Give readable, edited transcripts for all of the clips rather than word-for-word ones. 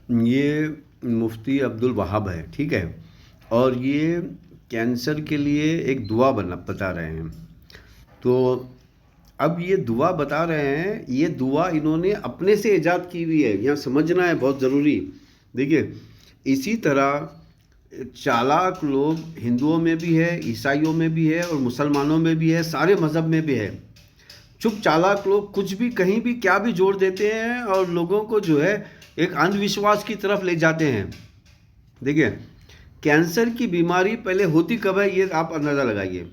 یہ مفتی عبدل وہاب ہے، ٹھیک ہے، اور یہ کینسر کے لیے ایک دعا بتا رہے ہیں۔ تو اب یہ دعا بتا رہے ہیں، یہ دعا انہوں نے اپنے سے ایجاد کی ہوئی ہے، یہاں سمجھنا ہے بہت ضروری۔ دیکھیے، اسی طرح چالاک لوگ ہندوؤں میں بھی ہے، عیسائیوں میں بھی ہے، اور مسلمانوں میں بھی ہے، سارے مذہب میں بھی ہے۔ چپ چالاک لوگ کچھ بھی کہیں بھی کیا بھی جوڑ دیتے ہیں اور لوگوں کو جو ہے ایک اندھ وشواس کی طرف لے جاتے ہیں۔ دیکھیں، کینسر کی بیماری پہلے ہوتی کب ہے یہ آپ اندازہ لگائیے۔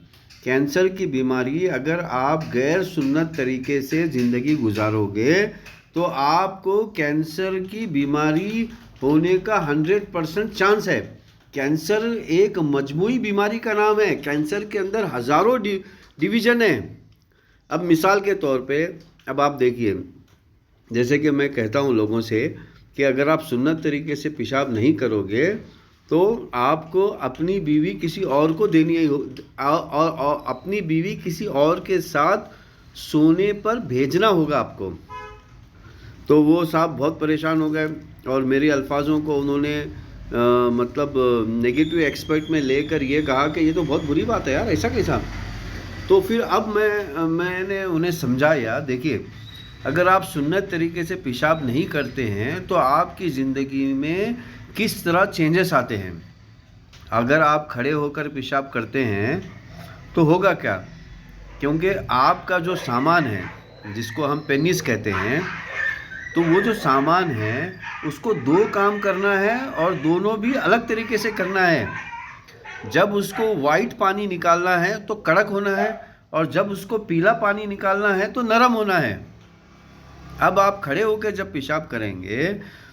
کینسر کی بیماری اگر آپ غیر سنت طریقے سے زندگی گزارو گے تو آپ کو کینسر کی بیماری ہونے کا 100% چانس ہے۔ کینسر ایک مجموعی بیماری کا نام ہے، کینسر کے اندر ہزاروں ڈویژن ہیں۔ اب مثال کے طور پہ اب آپ دیکھیے، جیسے کہ میں کہتا ہوں لوگوں سے کہ اگر آپ سنت طریقے سے پیشاب نہیں کرو گے تو آپ کو اپنی بیوی کسی اور کو دینی ہے، اور اپنی بیوی کسی اور کے ساتھ سونے پر بھیجنا ہوگا آپ کو۔ تو وہ صاحب بہت پریشان ہو گئے اور میری الفاظوں کو انہوں نے مطلب نیگیٹو ایکسپیکٹ میں لے کر یہ کہا کہ یہ تو بہت بری بات ہے یار، ایسا کیسا۔ تو پھر اب میں نے انہیں سمجھایا، دیکھیے اگر آپ سنت طریقے سے پیشاب نہیں کرتے ہیں تو آپ کی زندگی میں کس طرح چینجز آتے ہیں۔ اگر آپ کھڑے ہو کر پیشاب کرتے ہیں تو ہوگا کیا، کیونکہ آپ کا جو سامان ہے جس کو ہم پینس کہتے ہیں، تو وہ جو سامان ہے اس کو دو کام کرنا ہے اور دونوں بھی الگ طریقے سے کرنا ہے۔ جب اس کو وائٹ پانی نکالنا ہے تو کڑک ہونا ہے، اور جب اس کو پیلا پانی نکالنا ہے تو نرم ہونا ہے۔ اب آپ کھڑے ہو کے جب پیشاب کریں گے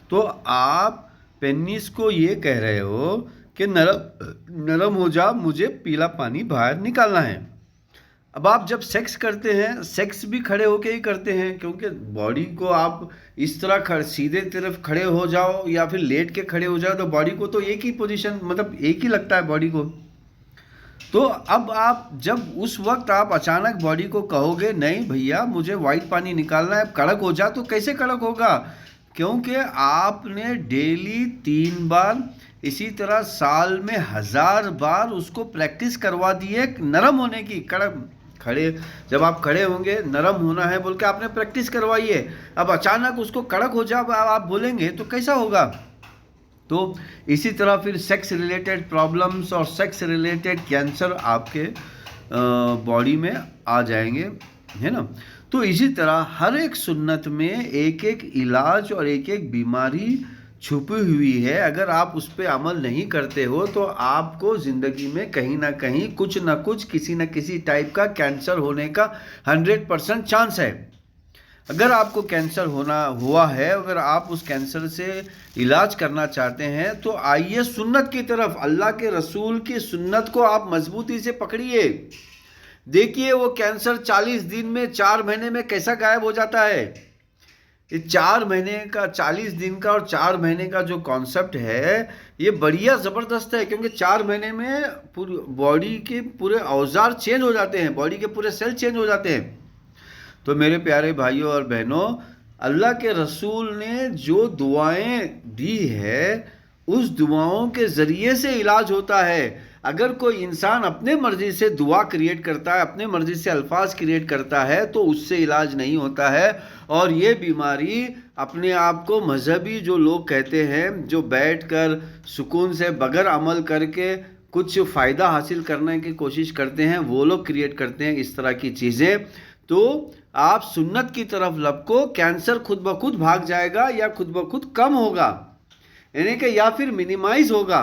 تو آپ پینس کو یہ کہہ رہے ہو کہ نرم ہو جا، مجھے پیلا پانی باہر نکالنا ہے۔ اب آپ جب سیکس کرتے ہیں، سیکس بھی کھڑے ہو کے ہی کرتے ہیں، کیونکہ باڈی کو آپ اس طرح سیدھے طرف کھڑے ہو جاؤ یا پھر لیٹ کے کھڑے ہو جاؤ تو باڈی کو تو ایک ہی پوزیشن مطلب ایک ہی لگتا ہے باڈی کو۔ تو اب آپ جب اس وقت آپ اچانک باڈی کو کہو گے نہیں بھیا مجھے وائٹ پانی نکالنا ہے، کڑک ہو جا، تو کیسے کڑک ہوگا؟ کیونکہ آپ نے ڈیلی 3 بار، اسی طرح سال میں 1000 بار اس کو پریکٹس کروا دی ہے نرم ہونے کی۔ جب آپ کھڑے ہوں گے نرم ہونا ہے بول کے آپ نے پریکٹس کروائی ہے، اب اچانک اس کو کڑک ہو جا آپ بولیں گے تو کیسا ہوگا؟ تو اسی طرح پھر سیکس ریلیٹڈ پرابلمس اور سیکس ریلیٹڈ کینسر آپ کے باڈی میں آ جائیں گے، ہے نا۔ تو اسی طرح ہر ایک سنت میں ایک ایک علاج اور ایک ایک بیماری چھپی ہوئی ہے۔ اگر آپ اس پہ عمل نہیں کرتے ہو تو آپ کو زندگی میں کہیں نہ کہیں کچھ نہ کچھ کسی نہ کسی ٹائپ کا کینسر ہونے کا 100% چانس ہے۔ اگر آپ کو کینسر ہوا ہے، اگر آپ اس کینسر سے علاج کرنا چاہتے ہیں تو آئیے سنت کی طرف، اللہ کے رسول کی سنت کو آپ مضبوطی سے پکڑیے۔ دیکھیے وہ کینسر 40 دن میں 4 مہینے میں کیسا غائب ہو جاتا ہے۔ یہ 4 مہینے کا 40 دن کا اور 4 مہینے کا جو کانسیپٹ ہے یہ بڑھیا زبردست ہے، کیونکہ 4 مہینے میں باڈی کے پورے اوزار چینج ہو جاتے ہیں، باڈی کے پورے سیل چینج ہو جاتے ہیں۔ تو میرے پیارے بھائیوں اور بہنوں، اللہ کے رسول نے جو دعائیں دی ہے اس دعاؤں کے ذریعے سے علاج ہوتا ہے۔ اگر کوئی انسان اپنے مرضی سے دعا کریٹ کرتا ہے، اپنے مرضی سے الفاظ کریٹ کرتا ہے تو اس سے علاج نہیں ہوتا ہے۔ اور یہ بیماری اپنے آپ کو مذہبی جو لوگ کہتے ہیں، جو بیٹھ کر سکون سے بغیر عمل کر کے کچھ فائدہ حاصل کرنے کی کوشش کرتے ہیں، وہ لوگ کریٹ کرتے ہیں اس طرح کی چیزیں۔ تو آپ سنت کی طرف لپکو، کینسر خود بخود بھاگ جائے گا یا خود بخود کم ہوگا، یعنی کہ یا پھر منیمائز ہوگا۔